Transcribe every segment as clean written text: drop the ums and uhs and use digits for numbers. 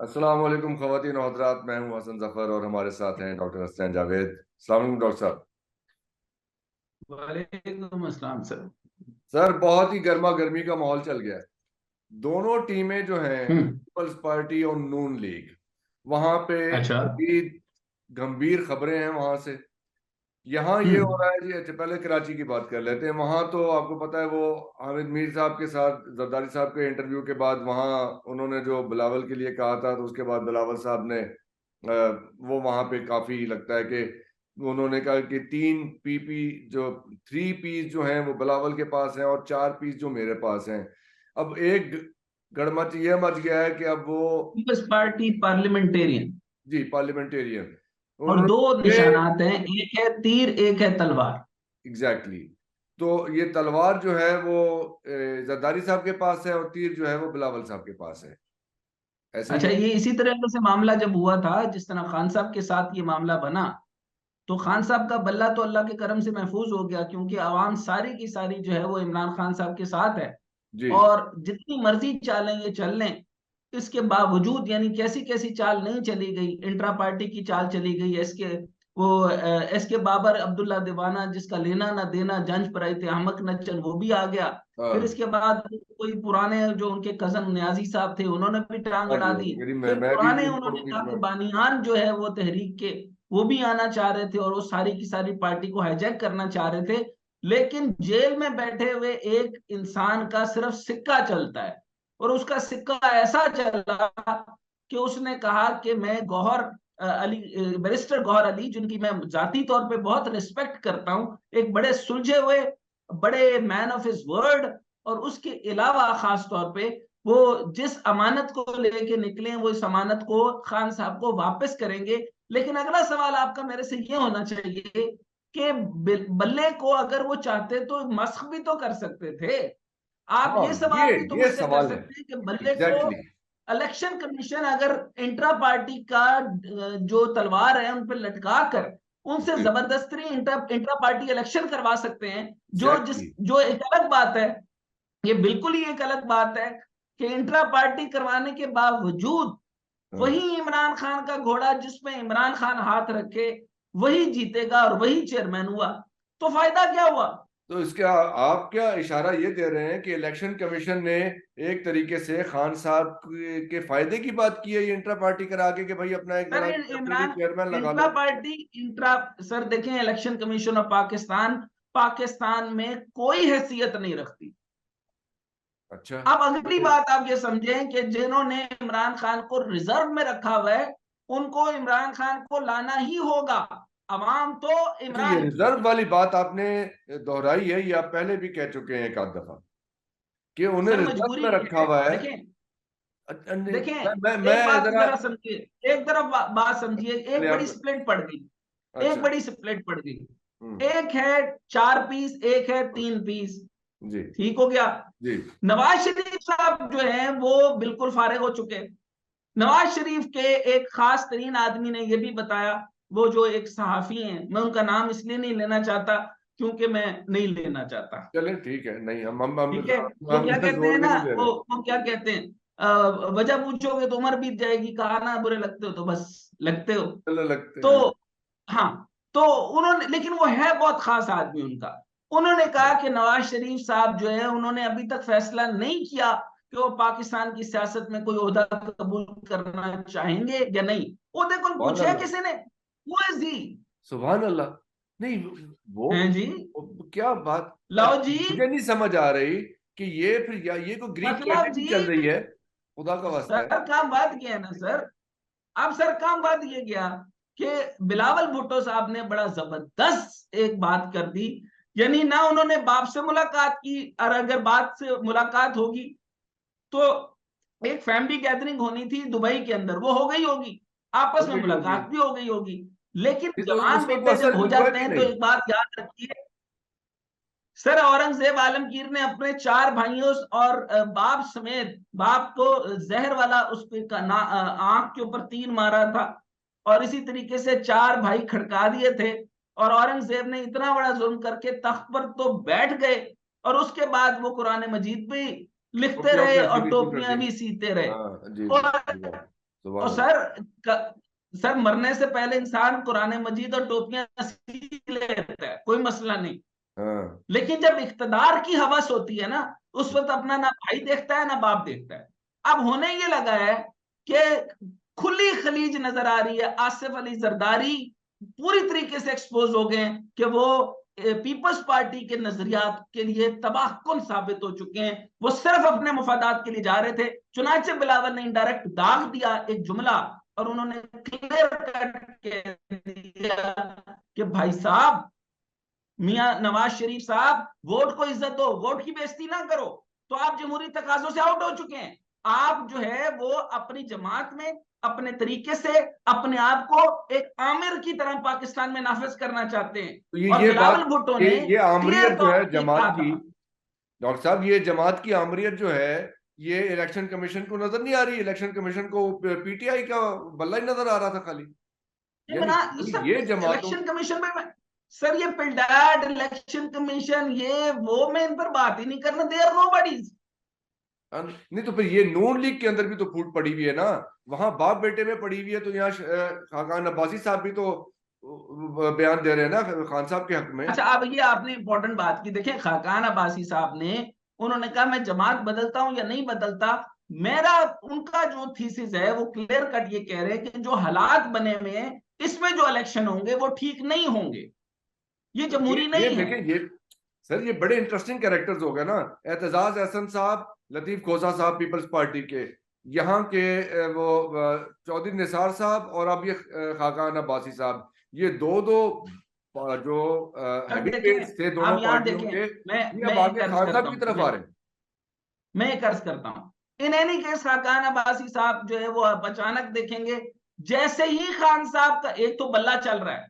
अस्सलाम वालेकुम ख़वातीन और हज़रात। मैं हूं हसन जफर और हमारे साथ हैं डॉक्टर हसन जावेद। अस्सलाम वालेकुम डॉक्टर साहब। वालेकुम अस्सलाम सर। सर, बहुत ही गर्मा गर्मी का माहौल चल गया है। दोनों टीमें जो हैं, हम्म। पीपल्स पार्टी और नून लीग, वहां पे अच्छा। शदीद गंभीर खबरें हैं वहां से। यहाँ ये हो हम्म। रहा है जी। अच्छा, पहले कराची की बात कर लेते हैं। वहां तो आपको पता है, वो हामिद मीर साहब के साथ जरदारी साहब के इंटरव्यू के बाद वहां उन्होंने जो बिलावल के लिए कहा था, तो उसके बाद बिलावल साहब ने वो वहां पे काफी लगता है कि उन्होंने कहा कि 3 पीपी जो 3 पीस जो हैं वो बिलावल के पास हैं और 4 पीस जो मेरे पास हैं। अब एक गड़मच ये मच गया है कि अब वो पीपल्स पार्टी पार्लियामेंटेरियन। जी पार्लियामेंटेरियन और उन्होंने दो ये निशानात हैं, एक है तीर एक है तलवार। Exactly exactly। तो ये तलवार जो है वो जरदारी साहब के पास है और तीर जो है वो बिलावल साहब के पास है। ऐसे ही अच्छा, है। ये इसी तरह से मामला जब हुआ था, जिस तरह खान साहब के साथ ये मामला बना, तो खान साहब का बल्ला तो अल्लाह के करम से महफूज हो गया, क्योंकि आवाम सारी की सारी जो है वो इमरान खान साहब के साथ है। जी और जितनी मर्जी चालें ये चल लें, इसके बावजूद यानी कैसी कैसी चाल नहीं चली गई, इंट्रा पार्टी की चाल चली गई। एस के बाबर अब्दुल्ला दीवाना, जिसका लेना ना देना, जंज पर थे अहमक नचन, वो भी आ गया। फिर हाँ इसके बाद कोई पुराने जो उनके कजन न्याजी साहब थे, उन्होंने भी टांग हाँ जी अड़ा हाँ दी। जी। मेरी फिर मैं भी पुराने इनको उन्होंने जोड़ूंगी कहा इसमें। कि बानियान जो है वो तहरीक के, वो भी आना चाह रहे थे और वो सारी की सारी पार्टी को हाईजैक करना चाह रहे थे। लेकिन जेल में बैठे हुए एक इंसान का सिर्फ सिक्का चलता है, और उसका सिक्का ऐसा चला कि उसने कहा कि मैं गौहर अली, बैरिस्टर गौहर अली, जिनकी मैं जाती तौर पे बहुत रिस्पेक्ट करता हूं, एक बड़े सुलझे हुए, बड़े मैन ऑफ हिज वर्ड, और उसके अलावा खास तौर पे वो जिस अमानत को लेके निकले हैं, वो इस अमानत को खान साहब को वापस करेंगे। लेकिन अगला सवाल आपका मेरे से ये होना चाहिए कि बल्ले को अगर वो चाहते तो मस्ख भी तो कर सकते थे। आप हाँ, ये ये सवाल भी तो ये मुझसे कर सवाल है। सकते हैं कि बल्ले को एग्जैक्टली exactly। इलेक्शन कमीशन अगर इंट्रा पार्टी का जो तलवार है उन पर लटका कर उनसे जी जबरदस्ती इंट्रा पार्टी इलेक्शन करवा सकते हैं। एग्जैक्टली। जो एक अलग बात है, ये बिल्कुल ही एक अलग बात है कि इंट्रा पार्टी करवाने के बावजूद हाँ। वही इमरान खान का घोड़ा जिसमें इमरान खान हाथ रखे वही जीतेगा और वही चेयरमैन हुआ, तो फायदा क्या हुआ? तो इसका आप क्या इशारा ये दे रहे हैं कि इलेक्शन कमीशन ने एक तरीके से खान साहब के फायदे की बात की है, ये इंट्रा पार्टी करा के कि भाई अपना एक सर बना के अपने लिए इमरान, चेयरमैन लगा इंट्रा लो। पार्टी इंट्रा सर देखें, election commission of Pakistan Pakistan में कोई हैसियत नहीं रखती। अच्छा। अब अगली बात आप ये समझें कि जिन्होंने इमरान खान को रिजर्व में रखा हुआ है, उनको इमरान खान को लाना ही होगा। अवाम तो अच्छा, ये इमरान की है। रिजर्व वाली बात आपने दोहराई है, ये आप पहले भी कह चुके हैं एक आध दफा कि उन्हें सर रिजर्व मजबूरी में ये रखा है, हुआ है। देखें अच्छा, नहीं, देखें, एक मैं बात जरा जरा समझिए, एक तरफ बात समझिए। एक पहले बड़ी आप। स्प्लिट पड़ गई, एक अच्छा। बड़ी स्प्लिट पड़ गई। हम्म। एक है 4 पीस, एक है 3 पीस। जी ठीक हो गया। जी नवाज शरीफ साहब जो हैं वो बिल्कुल फारिग हो चुके हैं। नवाज शरीफ के एक खास तरीन आदमी ने यह भी बताया, वो जो एक सहाफी हैं, मैं उनका नाम इसलिए नहीं लेना चाहता क्योंकि मैं नहीं लेना चाहता। चलें, ठीक है। नहीं, हम ठीक है। वो हम क्या इसमें कहते जोड़ हैं भी ना, नहीं दे रहे। वो क्या कहते हैं, वजह पूछोगे तो उम्र बीत जाएगी, कहा ना बुरे लगते हो तो बस लगते हो। चलो, लगते तो हैं। हाँ, तो उन्होंने, लेकिन वो है बहुत खास आदमी उनका। उन्होंने कहा कि नवाज शरीफ साहब जो है, उन्होंने अभी तक फैसला नहीं किया कि वो पाकिस्तान की सियासत में कोई ओहदा कबूल करना चाहेंगे या नहीं। वो देखो सुभान पूछा अल्लाह। किसी ने, वो है जी। सुभान अल्लाह। नहीं, हैं जी, क्या बात। लाओ जी। मुझे नहीं समझ आ रही कि ये फिर या ये कोई ग्रीक मतलब ट्रेजेडी चल जी, रही है। खुदा का वास्ता है। सर काम बात किया है ना सर। अब सर काम बात ये गया कि बिलावल भुट्टो साहब ने बड़ा जबरदस्त एक बात कर दी। यानी ना उन्होंने बाप से मुलाकात की, और अगर बात से मुलाकात होगी तो एक फैमिली गैदरिंग होनी थी दुबई के अंदर, वो हो गई होगी, हो आपस में गई होगी। मुलाकात भी हो गई होगी। लेकिन ये तो जवान उसका कोई बेटे जब असर हो भी हुआ जाते कि हैं तो नहीं। एक बात याद रखिए, सर औरंगजेब आलमगीर ने अपने 4 भाइयों और बाप समेत, बाप को जहर वाला उस पे आंख के ऊपर तीर मारा था, और इसी तरीके से 4 भाई खड़का दिए थे। और औरंगजेब ने इतना बड़ा जुल्म करके तख्त पर तो बैठ गए, और उसके बाद वो कुरान मजीद भी लिखते टोपियां रहे उधर और सीधी शुरू कर दी। टोपियां भी सीते रहे। हाँ जी जी, और सुभान और सर मरने से पहले इंसान कुरान मजीद और टोपियां सीख लेता है, कोई मसला नहीं। हाँ। लेकिन जब इख्तदार की हवस होती है ना, उस वक्त अपना ना भाई देखता है ना बाप देखता है। अब होने ये लगा है कि खुली खलीज नजर आ रही है। आसिफ अली जरदारी पूरी तरीके से एक्सपोज हो गए हैं कि वो पीपल्स पार्टी के नजरियात के लिए तबाहकुन साबित हो चुके हैं। वो सिर्फ अपने मुफादात के लिए जा रहे थे। चुनाचे बिलावल ने इनडायरेक्ट दाग दिया एक जुमला, और उन्होंने क्लियर कट कह दिया कि भाई साहब, मियां नवाज शरीफ साहब, वोट को इज्जत दो, वोट की बेइज्जती ना करो। तो आप जमहूरी तकाजों से आउट हो चुके हैं। आप जो है वो अपनी जमात में अपने तरीके से अपने आप को एक आमिर की तरह पाकिस्तान में नाफिज करना चाहते हैं। तो और ये बिलावल बात, भुट्टो ये ने ये क्लियर आमरीयत जो तौर है पर ये जमात कहा की, था। डॉक्टर साहब ये जमात की आमरीयत जो है, ये इलेक्शन कमीशन को नजर नहीं आ रही। इलेक्शन कमीशन को पीटीआई का बल्ला ही नजर आ रहा था खाली। ये यानी बना ये सर ये जमातों, इलेक्शन कमीशन में, सर ये पिल्डाड इलेक्शन कमीशन, ये वो, मैं इन पर बात ही नहीं करना। They are nobodies. नहीं तो फिर ये नून लीग के अंदर भी तो फूट पड़ी हुई है ना, वहां बाप बेटे में पड़ी हुई है। तो यहाँ खाकान अब्बासी साहब भी तो बयान दे रहे हैं ना खान साहब के हक में। अच्छा, अब ये आपने इंपॉर्टेंट बात की। देखें, खाकान अब्बासी साहब ने, उन्होंने कहा मैं जमात बदलता हूं या नहीं बदलता। मेरा उनका जो थीसिस है वो क्लियर कट ये कह रहे हैं कि जो हालात बने हुए हैं इसमें जो इलेक्शन होंगे वो ठीक नहीं होंगे, ये तो जमहूरी ये नहीं है। देखें, ये सर ये बड़े इंटरेस्टिंग कैरेक्टर्स हो गए ना। एतजाज एहसन साहब, लतीफ खोसा साहब पीपल्स पार्टी के, यहाँ के वो चौधरी निसार साहब, और अब ये खाकान अब्बासी साहब, ये दो दो जो अब हैवी देखें, वेट्स थे दोनों आप यहां पार्टियों देखें, के, मैं ये अब मैं एक आगे अर्ज खान करता साहब की तरफ आ हूं, रहे हैं। मैं एक अर्ज करता हूं। In any case Khaqan Abbasi साहब जो है वो आप अचानक देखेंगे, जैसे ही खान साहब का एक तो बल्ला चल रहा है,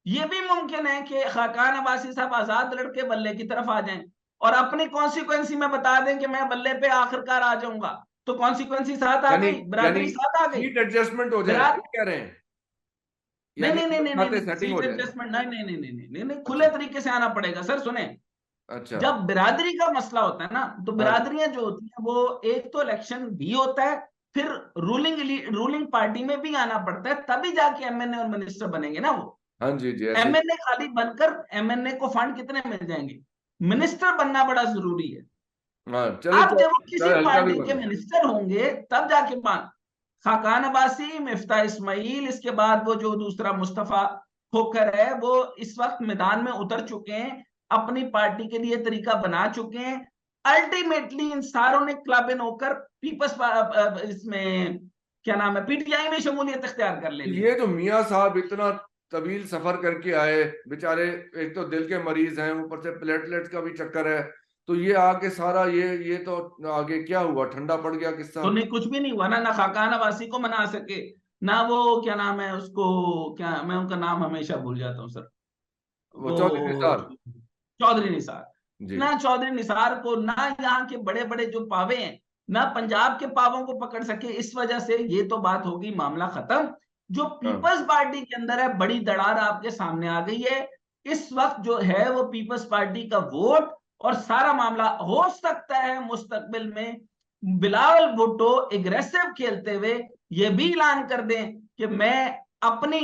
ये भी मुमकिन है कि खाकान अब्बासी साहब आजाद लड़के बल्ले की तरफ आ जाएं और अपनी कॉन्सिक्वेंसी में बता दें कि मैं बल्ले पे आखिरकार आ जाऊंगा। तो कॉन्सिक्वेंसी साथ आ यानी गई, यानी बिरादरी साथ आ गई। सीट एडजस्टमेंट हो जाए, बिराद ये कह रहे हैं? नहीं यानी नहीं नहीं नहीं नहीं खाते नहीं, सेटिंग हो सीट जाए। एडजस्टमेंट नहीं नहीं नहीं नहीं नहीं नहीं नहीं, अच्छा। खुले तरीके से आना पड़ेगा। सर सुने, अच्छा। जब बिरादरी का मसला होता है ना, तो हाँ। बिरादरियां जो होती हैं वो, एक तो इलेक्शन भी होता है, फिर रूलिंग पार्टी में भी आना पड़ता है, तभी जाके एमएनए और मिनिस्टर बनेंगे ना वो। हाँ जी जी, ऐसे ही। एमएनए खाली बनकर एमएनए को फंड कितने मिल जाएंगे? मिनिस्टर बनना बड़ा जरूरी है। हाँ चले, अब जब वो किसी चाहे हल्का भी पार्टी के बने। मिनिस्टर होंगे तब जाके बात। खाकान अब्बासी, मिफ्ता इस्माइल, इसके बाद वो जो दूसरा मुस्तफा खोखर है, वो इस वक्त मैदान में उतर चुके हैं, अपनी पार्टी के लिए तरीका बना चुके हैं। अल्टीमेटली इन सारों ने क्लब इन होकर पीपल्स इसमें क्या नाम है, पीटीआई में शमूलियत इख्तियार कर लेनी है। ये जो मियाँ साहब इतना तवील सफर करके आए बेचारे, एक तो दिल के मरीज हैं, ऊपर से प्लेटलेट्स का भी चक्कर है, तो ये आके सारा ये तो आगे क्या हुआ, ठंडा पड़ गया किस्सा। तो नहीं, कुछ भी नहीं हुआ ना। ना खाकान अब्बासी को मना सके, ना वो क्या नाम है उसको, क्या, मैं उनका नाम हमेशा भूल जाता हूँ सर, वो चौधरी वो निसार। चौधरी निसार, जी। ना चौधरी निसार को, ना यहाँ के बड़े बड़े जो पावे हैं, ना पंजाब के पावों को पकड़ सके। इस वजह से ये तो बात होगी, मामला खत्म। जो हाँ। पीपल्स पार्टी के अंदर है, बड़ी दरार आपके सामने आ गई है। इस वक्त जो है वो पीपल्स पार्टी का वोट और सारा मामला, हो सकता है मुस्तकबिल में बिलावल भुट्टो एग्रेसिव खेलते हुए ये भी ऐलान कर दें कि मैं अपनी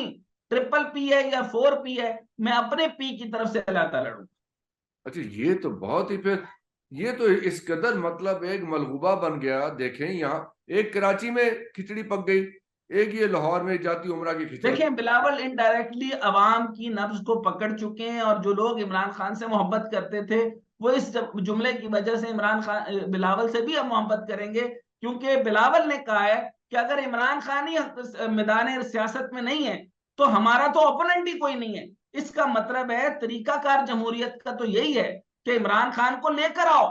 ट्रिपल पी है या 4P है, मैं अपने पी की तरफ से लड़ता लड़ूंगा। अच्छा, ये तो बहुत ही फिर, ये तो इस कदर मतलब एक मलगूबा बन गया। देखें यहाँ एक कराची में खिचड़ी पक गई, एक ये लाहौर में जाती उमरा की खिचड़ी। देखें, बिलावल इनडायरेक्टली अवाम की नब्ज को पकड़ चुके हैं, और जो लोग इमरान खान से मोहब्बत करते थे वो इस जुमले की वजह से इमरान खान, बिलावल से भी अब मोहब्बत करेंगे, क्योंकि बिलावल ने कहा है कि अगर इमरान खान ही मैदान सियासत में नहीं है तो हमारा तो ओपोनेंट ही कोई नहीं है। इसका मतलब है तरीकाकार जमहूरियत का तो यही है कि इमरान खान को लेकर आओ।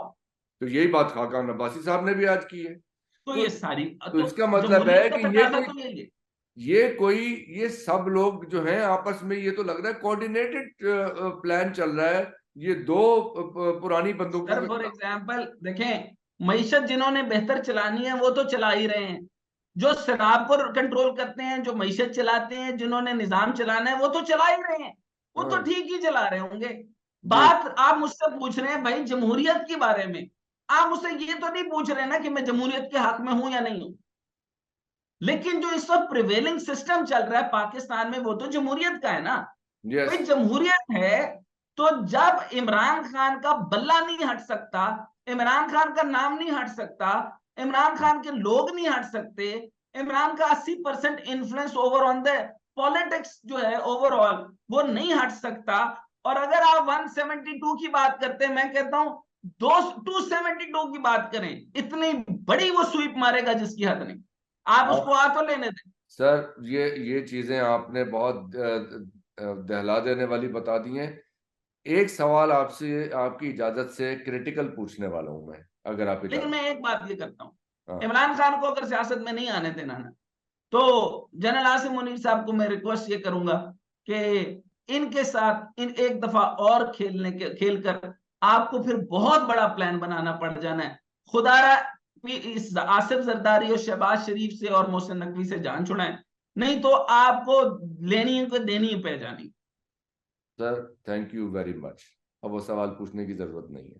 तो यही बात खाकान अब्बासी साहब ने भी आज की है। तो तो ये सारी, तो तो इसका मतलब जमहूरियत है का कि तकाजा तो यही है। ये कोई ये सब लोग जो हैं आपस में, ये तो लग रहा है कोऑर्डिनेटेड प्लान चल रहा है। ये दो पुरानी बंदूकों सर के फॉर खिलाफ। एग्जाम्पल देखें, मईशत जिन्होंने बेहतर चलानी है वो तो चला ही रहे हैं, जो शराब को कंट्रोल करते हैं, जो मईशत चलाते हैं, जिन्होंने निजाम चलाना है वो तो चला ही रहे हैं, वो तो हाँ ठीक ही चला रहे होंगे। जी। बात आप मुझसे पूछ रहे हैं भाई जमहूरियत के बारे में, आप मुझसे ये तो नहीं पूछ रहे ना कि मैं जमहूरियत के हक में हूं या नहीं हूं। लेकिन जो इस वक्त प्रिवेलिंग सिस्टम चल रहा है पाकिस्तान में वो तो जमहूरियत का है ना। यस भाई जमहूरियत है तो जब इमरान खान का बल्ला नहीं हट सकता, इमरान खान का नाम नहीं हट सकता, इमरान खान के लोग नहीं हट सकते, इमरान का 80% influence over on the politics जो है ओवरऑल वो नहीं हट सकता। और अगर आप 172 की बात करते हैं, मैं कहता हूं 272 की बात करें, इतनी बड़ी वो स्वीप मारेगा जिसकी हद नहीं। आप उसको आ तो लेने दें। सर, ये चीजें आपने बहुत दहला देने वाली बता दी हैं। एक सवाल आपसे, आपकी इजाजत से क्रिटिकल पूछने वाला हूं मैं, अगर आप लेकिन इजाजत। मैं एक बात ये करता हूं, हाँ इमरान खान को अगर सियासत में नहीं आने देना ना, तो जनरल आसिम मुनीर साहब को मैं रिक्वेस्ट ये करूंगा कि इनके साथ इन एक दफा और खेल कर आपको फिर बहुत बड़ा प्लान बनाना पड़ जाना है। खुदारा इस आसिफ जरदारी और शहबाज शरीफ से और मोहसिन नकवी से जान छुड़ाएं, नहीं तो आपको लेनी है देनी है पे जानी। Sir, thank you very much. अब वो सवाल पूछने की जरूरत नहीं है।